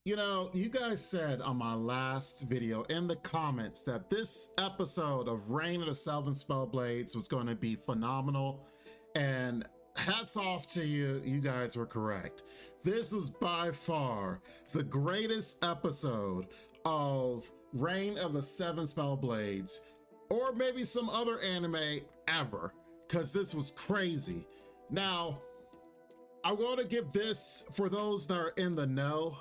You know, you guys said on my last video in the comments that this episode of Reign of the Seven Spellblades was going to be phenomenal, and hats off to you, you guys were correct. This was by far the greatest episode of Reign of the Seven Spellblades, or maybe some other anime ever, because this was crazy. Now, I want to give this, for those that are in the know,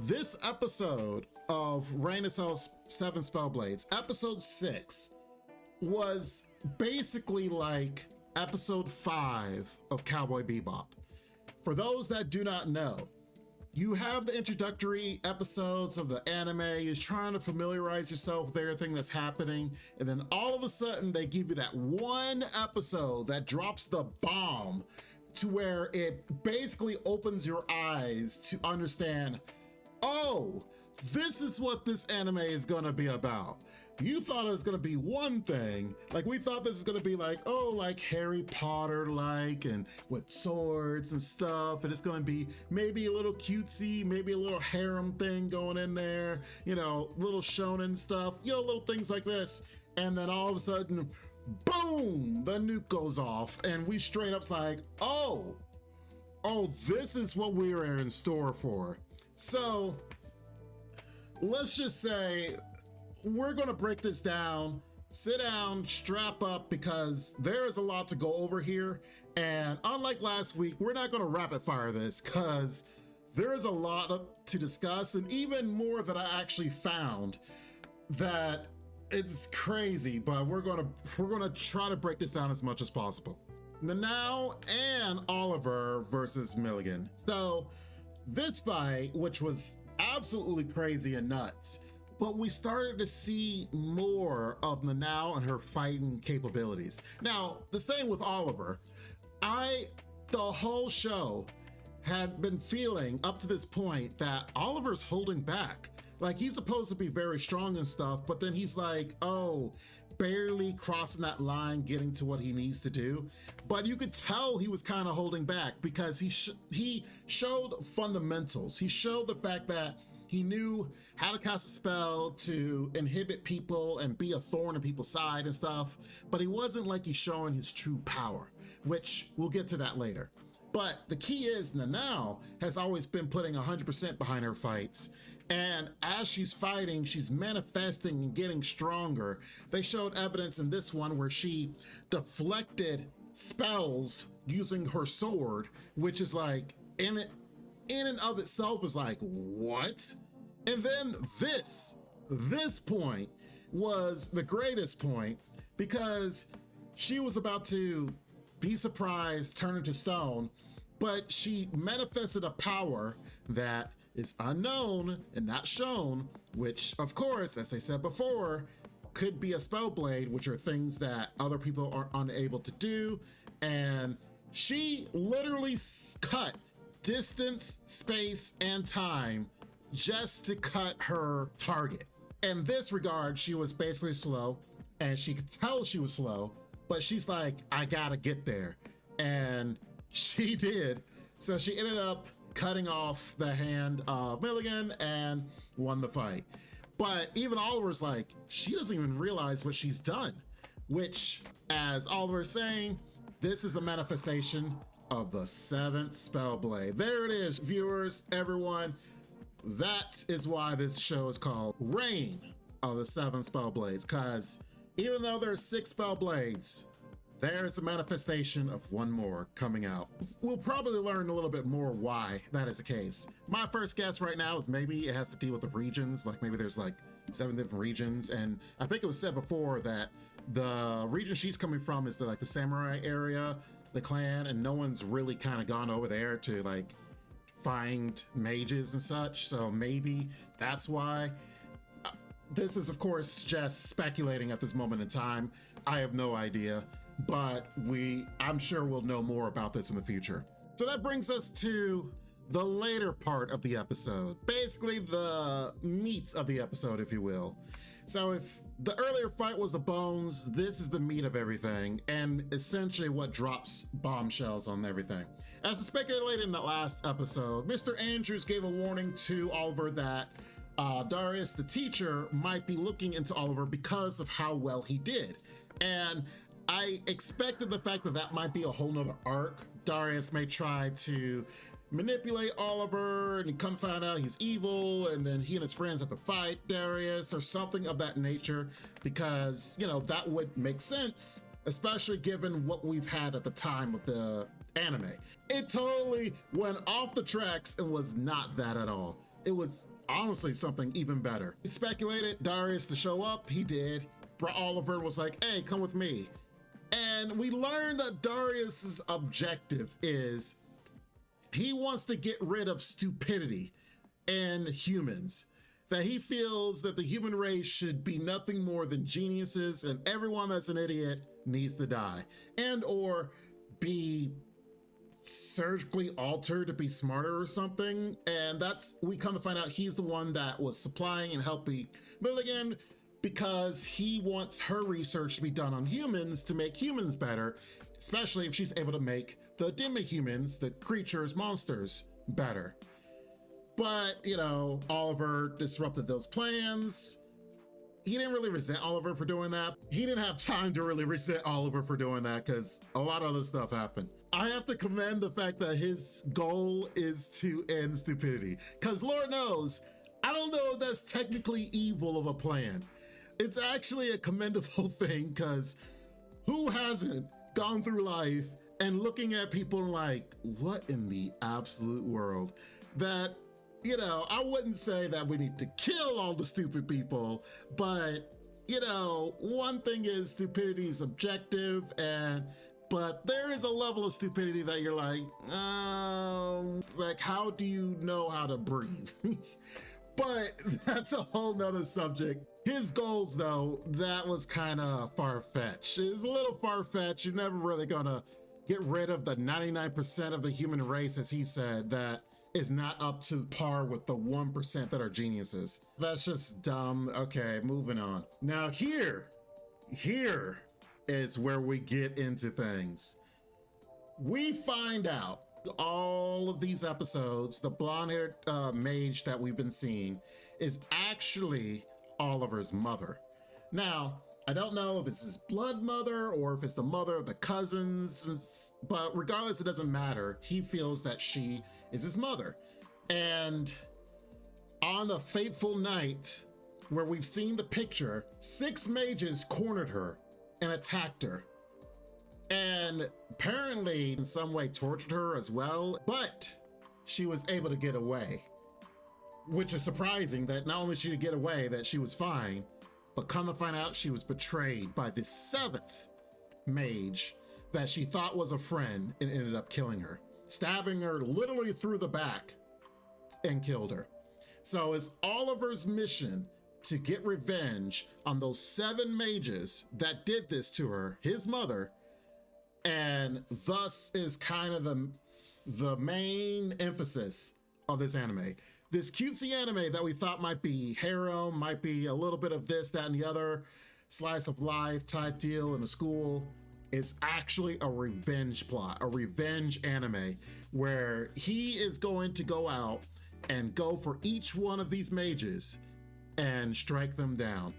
this episode of Reign of the Seven Spellblades, episode 6, was basically like episode 5 of Cowboy Bebop. For those that do not know, you have the introductory episodes of the anime, you're trying to familiarize yourself with everything that's happening, and then all of a sudden they give you that one episode that drops the bomb to where it basically opens your eyes to understand, oh, this is what this anime is gonna be about. You thought it was gonna be one thing, like we thought this is gonna be like, oh, like Harry Potter like, and with swords and stuff, and it's gonna be maybe a little cutesy, maybe a little harem thing going in there, you know, little shonen stuff, you know, little things like this. And then all of a sudden, boom, the nuke goes off, and we straight up's like, oh, this is what we were in store for. So let's just say we're gonna break this down. Sit down, strap up, because there is a lot to go over here. And unlike last week, we're not gonna rapid fire this because there is a lot to discuss, and even more that I actually found that it's crazy, but we're gonna try to break this down as much as possible. Nanao and Oliver versus Milligan. So this fight, which was absolutely crazy and nuts, but we started to see more of Nanao and her fighting capabilities. Now, the same with Oliver. The whole show had been feeling up to this point that Oliver's holding back. Like, he's supposed to be very strong and stuff, but then he's like, oh, barely crossing that line, getting to what he needs to do. But you could tell he was kind of holding back because he showed fundamentals. He showed the fact that he knew how to cast a spell to inhibit people and be a thorn in people's side and stuff, but he wasn't like he's showing his true power, which we'll get to that later. But the key is Nanao has always been putting 100% behind her fights. And as she's fighting, she's manifesting and getting stronger. They showed evidence in this one where she deflected spells using her sword, which is like, in and of itself is like, what? And then this point was the greatest point, because she was about to be surprised, turn into stone, but she manifested a power that is unknown and not shown, which of course, as I said before, could be a Spellblade, which are things that other people are unable to do. And she literally cut distance, space, and time just to cut her target. In this regard, she was basically slow, and she could tell she was slow, but she's like, I gotta get there. And she did. So she ended up cutting off the hand of Milligan and won the fight. But even Oliver's like, she doesn't even realize what she's done, which, as Oliver's saying, this is a manifestation of the 7th Spellblade. There it is, viewers, everyone. That is why this show is called Reign of the 7 Spellblades, because even though there's 6 Spellblades, there's the manifestation of one more coming out. We'll probably learn a little bit more why that is the case. My first guess right now is maybe it has to deal with the regions, like maybe there's like 7 different regions, and I think it was said before that the region she's coming from is the samurai area, the clan, and no one's really kind of gone over there to like find mages and such, so maybe that's why. This is of course just speculating at this moment in time. I have no idea, but I'm sure we'll know more about this in the future. So that brings us to the later part of the episode, basically the meat of the episode, if you will. So if the earlier fight was the bones, this is the meat of everything, and essentially what drops bombshells on everything. As speculated in the last episode, Mr. Andrews gave a warning to Oliver that Darius, the teacher, might be looking into Oliver because of how well he did. And I expected the fact that that might be a whole nother arc. Darius may try to manipulate Oliver and come find out he's evil, and then he and his friends have to fight Darius or something of that nature, because, you know, that would make sense, especially given what we've had at the time of the anime. It totally went off the tracks and was not that at all. It was honestly something even better. He speculated Darius to show up. He did. Oliver was like, hey, come with me. And we learned that Darius's objective is he wants to get rid of stupidity in humans. That he feels that the human race should be nothing more than geniuses, and everyone that's an idiot needs to die and or be surgically altered to be smarter or something. And that's, we come to find out he's the one that was supplying and helping Milligan, because he wants her research to be done on humans to make humans better, especially if she's able to make the demi-humans, the creatures, monsters, better. But, you know, Oliver disrupted those plans. He didn't really resent Oliver for doing that. He didn't have time to really resent Oliver for doing that because a lot of other stuff happened. I have to commend the fact that his goal is to end stupidity, because Lord knows, I don't know if that's technically evil of a plan. It's actually a commendable thing, because who hasn't gone through life and looking at people like, what in the absolute world? That, you know, I wouldn't say that we need to kill all the stupid people, but, you know, one thing is stupidity is objective, but there is a level of stupidity that you're like, how do you know how to breathe? But that's a whole nother subject. His goals, though, that was kind of far-fetched. It's a little far-fetched. You're never really gonna get rid of the 99% of the human race, as he said, that is not up to par with the 1% that are geniuses. That's just dumb. Okay, moving on. Now here is where we get into things. We find out all of these episodes, the blonde-haired mage that we've been seeing is actually Oliver's mother. Now, I don't know if it's his blood mother or if it's the mother of the cousins, but regardless, it doesn't matter. He feels that she is his mother. And on the fateful night where we've seen the picture, 6 mages cornered her and attacked her. And apparently in some way tortured her as well, but she was able to get away. Which is surprising, that not only she could get away, that she was fine, but come to find out she was betrayed by the 7th mage that she thought was a friend and ended up killing her, stabbing her literally through the back and killed her. So it's Oliver's mission to get revenge on those 7 mages that did this to her, his mother, and thus is kind of the main emphasis of this anime. This cutesy anime that we thought might be harem, might be a little bit of this, that, and the other slice of life type deal in a school, is actually a revenge plot, a revenge anime, where he is going to go out and go for each one of these mages and strike them down.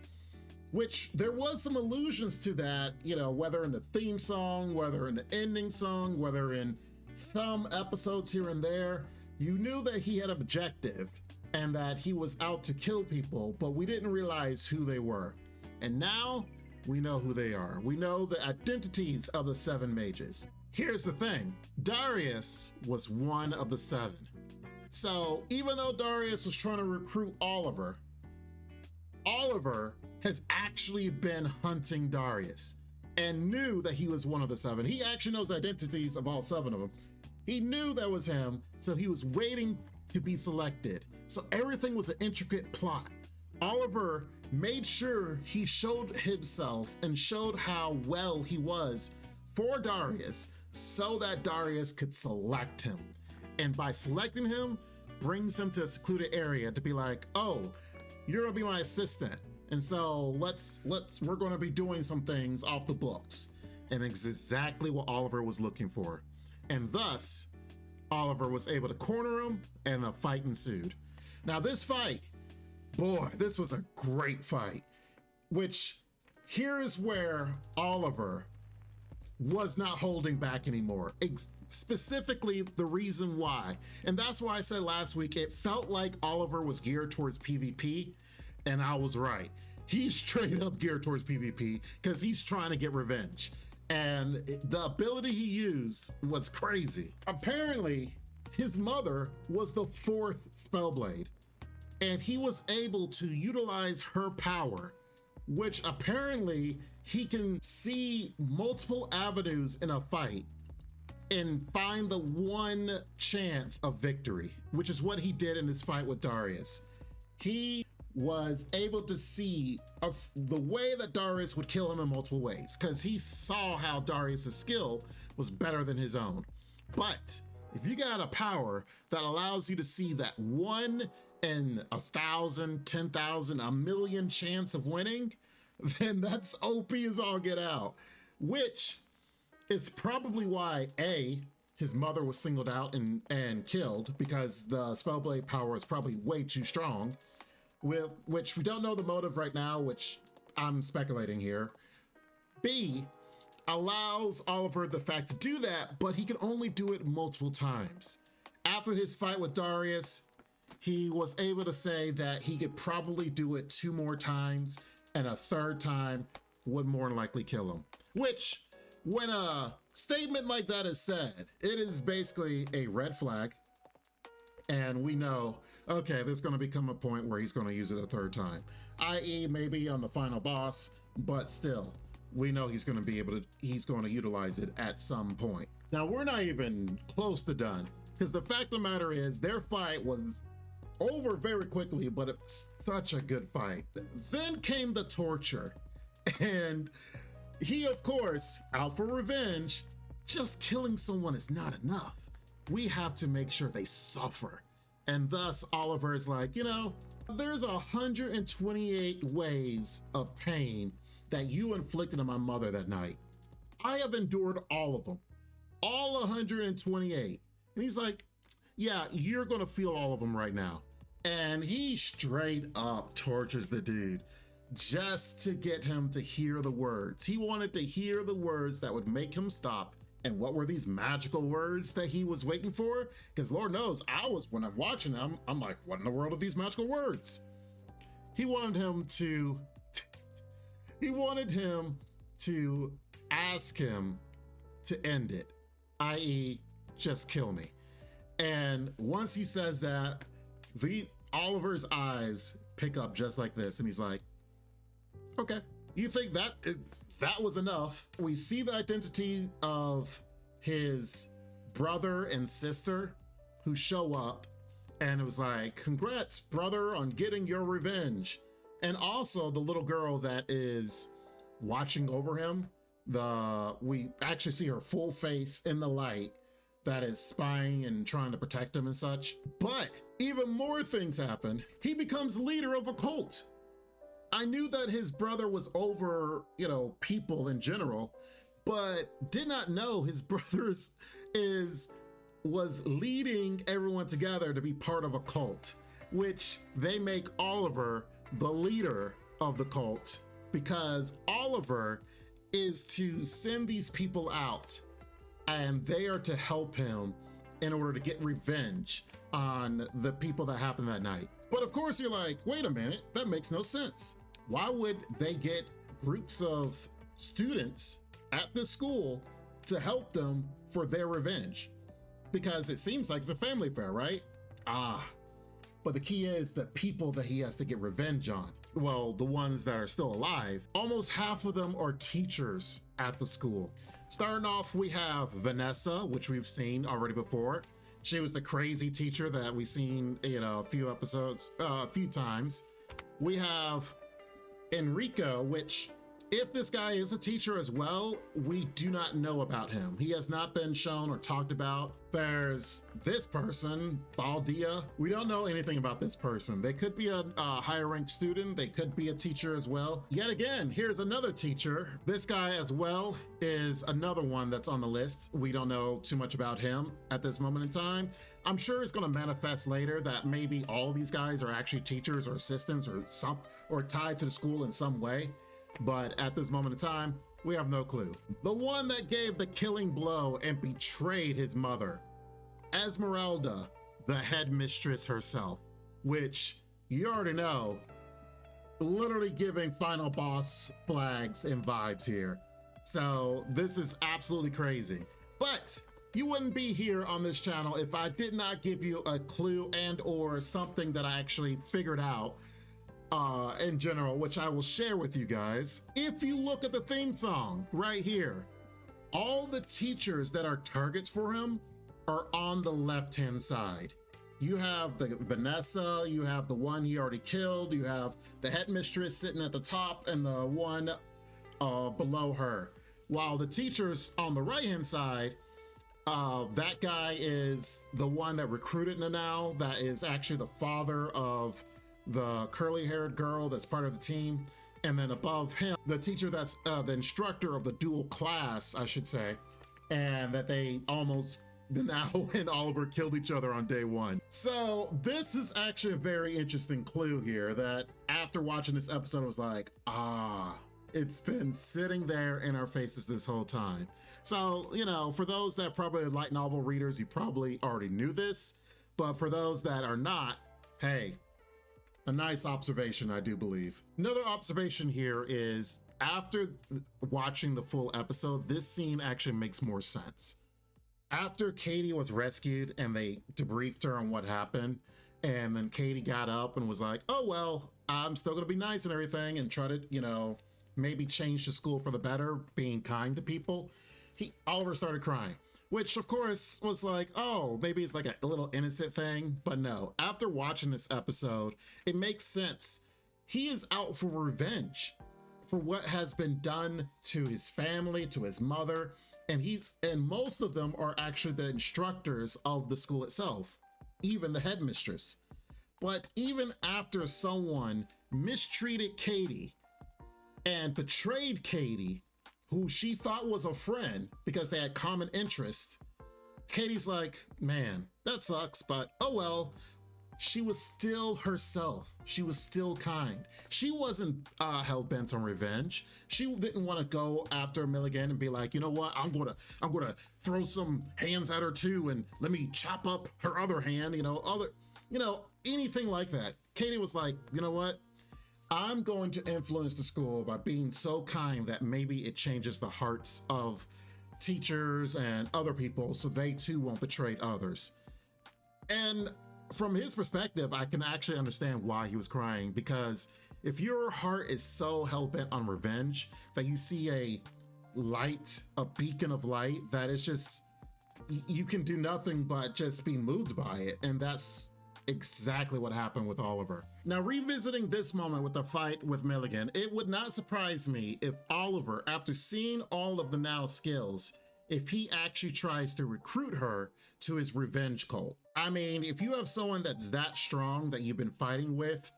Which there was some allusions to that, you know, whether in the theme song, whether in the ending song, whether in some episodes here and there. You knew that he had an objective and that he was out to kill people, but we didn't realize who they were. And now we know who they are. We know the identities of the 7 mages. Here's the thing, Darius was one of the 7. So even though Darius was trying to recruit Oliver, Oliver has actually been hunting Darius and knew that he was one of the 7. He actually knows the identities of all 7 of them. He knew that was him, so he was waiting to be selected. So everything was an intricate plot. Oliver made sure he showed himself and showed how well he was for Darius so that Darius could select him. And by selecting him, brings him to a secluded area to be like, oh, you're gonna be my assistant. And so we're gonna be doing some things off the books. And it's exactly what Oliver was looking for. And thus, Oliver was able to corner him and a fight ensued. Now this fight, boy, this was a great fight, which here is where Oliver was not holding back anymore. Specifically the reason why. And that's why I said last week, it felt like Oliver was geared towards PvP, and I was right. He's straight up geared towards PvP because he's trying to get revenge. And the ability he used was crazy. Apparently, his mother was the 4th Spellblade, and he was able to utilize her power, which apparently he can see multiple avenues in a fight and find the one chance of victory, which is what he did in this fight with Darius. He was able to see the way that Darius would kill him in multiple ways, because he saw how Darius's skill was better than his own. But if you got a power that allows you to see that 1 in 1,000, 10,000, a million chance of winning, then that's OP as all get out. Which is probably why his mother was singled out and killed, because the Spellblade power is probably way too strong. Which we don't know the motive right now, which I'm speculating here. B, allows Oliver the fact to do that, but he can only do it multiple times. After his fight with Darius, he was able to say that he could probably do it 2 more times, and a 3rd time would more than likely kill him. Which, when a statement like that is said, it is basically a red flag. And we know, okay, there's going to become a point where he's going to use it a 3rd time, i.e. maybe on the final boss, but still, we know he's going to utilize it at some point. Now, we're not even close to done, because the fact of the matter is their fight was over very quickly, but it's such a good fight. Then came the torture, and he, of course, out for revenge. Just killing someone is not enough. We have to make sure they suffer. And thus Oliver is like, you know, there's 128 ways of pain that you inflicted on my mother that night. I have endured all of them, all 128. And he's like, yeah, you're gonna feel all of them right now. And he straight up tortures the dude just to get him to hear the words. He wanted to hear the words that would make him stop. And what were these magical words that he was waiting for? Because Lord knows, when I'm watching them, I'm like, what in the world are these magical words? He wanted him to ask him to end it, i.e. just kill me. And once he says that, Oliver's eyes pick up just like this, and he's like, okay, you think that was enough? We see the identity of his brother and sister who show up, and it was like, congrats, brother, on getting your revenge. And also the little girl that is watching over him. We actually see her full face in the light that is spying and trying to protect him and such. But even more things happen. He becomes leader of a cult. I knew that his brother was over, people in general, but did not know his brother was leading everyone together to be part of a cult, which they make Oliver the leader of the cult, because Oliver is to send these people out and they are to help him in order to get revenge on the people that happened that night. But of course you're like, wait a minute, that makes no sense. Why would they get groups of students at the school to help them for their revenge? Because it seems like it's a family affair, right? But the key is the people that he has to get revenge on. Well, the ones that are still alive. Almost half of them are teachers at the school. Starting off, we have Vanessa, which we've seen already before. She was the crazy teacher that we've seen in a few episodes, a few times. We have Enrico, which If this guy is a teacher as well, we do not know about him. He has not been shown or talked about. There's this person, Baldia. We don't know anything about this person. They could be a higher ranked student. They could be a teacher as well. Yet again, here's another teacher. This guy as well is another one that's on the list. We don't know too much about him at this moment in time. I'm sure it's going to manifest later that maybe all these guys are actually teachers or assistants or tied to the school in some way. But at this moment in time, we have no clue. The one that gave the killing blow and betrayed his mother, Esmeralda, the headmistress herself, which you already know, literally giving final boss flags and vibes here. So this is absolutely crazy. But you wouldn't be here on this channel if I did not give you a clue and or something that I actually figured out in general, which I will share with you guys. If you look at the theme song right here, all the teachers that are targets for him are on the left-hand side. You have the Vanessa, you have the one he already killed, you have the headmistress sitting at the top and the one below her. While the teachers on the right-hand side, that guy is the one that recruited Nanao, that is actually the father of the curly-haired girl that's part of the team. And then above him, the teacher that's the instructor of the dual class, I should say, and that they almost, Nanao and Oliver, killed each other on day one. So this is actually a very interesting clue here that after watching this episode, I was like, it's been sitting there in our faces this whole time. So, you know, for those that probably are light novel readers, you probably already knew this, but for those that are not, hey, a nice observation, I do believe. Another observation here is after watching the full episode, this scene actually makes more sense. After Katie was rescued and they debriefed her on what happened, and then Katie got up and was like, oh, well, I'm still gonna be nice and everything and try to, you know, maybe change the school for the better, being kind to people. Oliver started crying, which of course was like, oh, maybe it's like a little innocent thing, but no. After watching this episode, it makes sense. He is out for revenge for what has been done to his family, to his mother, and most of them are actually the instructors of the school itself, even the headmistress. But even after someone mistreated Katie and betrayed Katie, who she thought was a friend because they had common interests, Katie's like, man, that sucks, but oh well. She was still herself. She was still kind. She wasn't hell-bent on revenge. She didn't want to go after Milligan and be like, you know what, I'm gonna throw some hands at her too, and let me chop up her other hand, anything like that. Katie was like, you know what? I'm going to influence the school by being so kind that maybe it changes the hearts of teachers and other people so they too won't betray others. And from his perspective, I can actually understand why he was crying, because if your heart is so hell-bent on revenge that you see a beacon of light that is just, you can do nothing but just be moved by it. And that's exactly what happened with Oliver. Now, revisiting this moment with the fight with Milligan, it would not surprise me if Oliver, after seeing all of the Nanao skills, if he actually tries to recruit her to his revenge cult. I mean, if you have someone that's that strong that you've been fighting with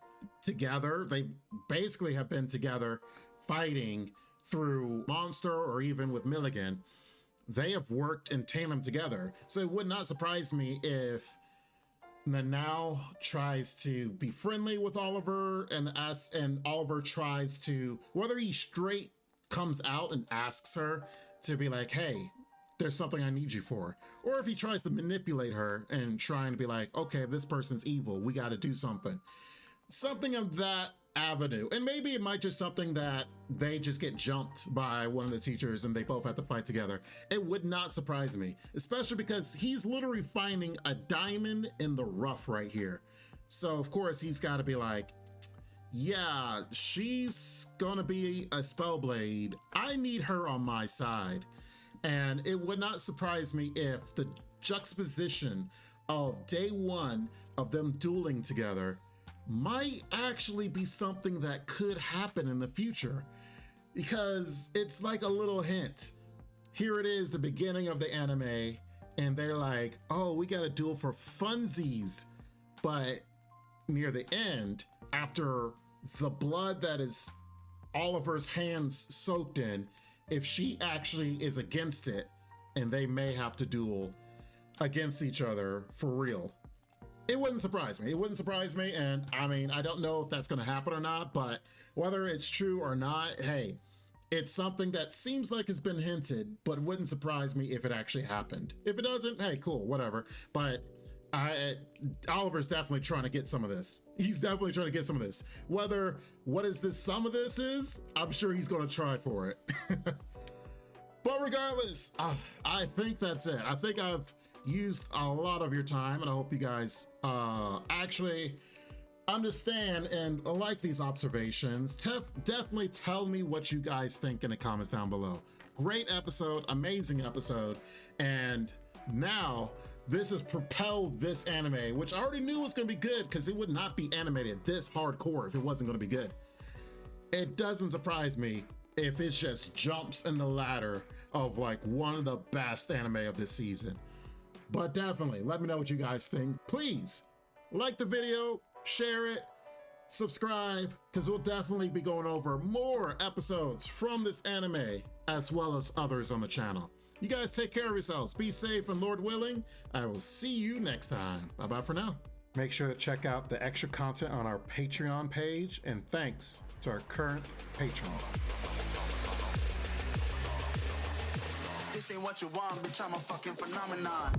together, they basically have been together fighting through Monster or even with Milligan, they have worked in tandem together. So it would not surprise me if Nanao tries to be friendly with Oliver and Oliver tries to, whether he straight comes out and asks her to be like, hey, there's something I need you for, or if he tries to manipulate her and trying to be like, okay, this person's evil, we got to do something of that avenue. And maybe it might just something that they just get jumped by one of the teachers and they both have to fight together. It would not surprise me, especially because he's literally finding a diamond in the rough right here. So of course he's got to be like, yeah, she's gonna be a Spellblade, I need her on my side. And it would not surprise me if the juxtaposition of day one of them dueling together might actually be something that could happen in the future. because it's like a little hint. Here it is, the beginning of the anime, and they're like, oh, we got a duel for funsies. But near the end, after the blood that is Oliver's hands soaked in, if she actually is against it, and they may have to duel against each other for real. It wouldn't surprise me. It wouldn't surprise me, and I mean, I don't know if that's gonna happen or not, but whether it's true or not, hey, it's something that seems like it's been hinted, but it wouldn't surprise me if it actually happened. If it doesn't, hey, cool, whatever. But Oliver's definitely trying to get some of this. He's definitely trying to get some of this. Whether what is this some of this is, I'm sure he's gonna try for it. But regardless, I think that's it. I think I've used a lot of your time, and I hope you guys actually understand and like these observations. Definitely tell me what you guys think in the comments down below. Great episode, amazing episode, and now this has propelled this anime, which I already knew was going to be good because it would not be animated this hardcore if it wasn't going to be good. It doesn't surprise me if it just jumps in the ladder of like one of the best anime of this season. But definitely let me know what you guys think. Please like the video, share it, subscribe, because we'll definitely be going over more episodes from this anime as well as others on the channel. You guys take care of yourselves, be safe, and Lord willing, I will see you next time. Bye-bye for now. Make sure to check out the extra content on our Patreon page, and thanks to our current patrons. This ain't what you want, bitch, I'm a fucking phenomenon.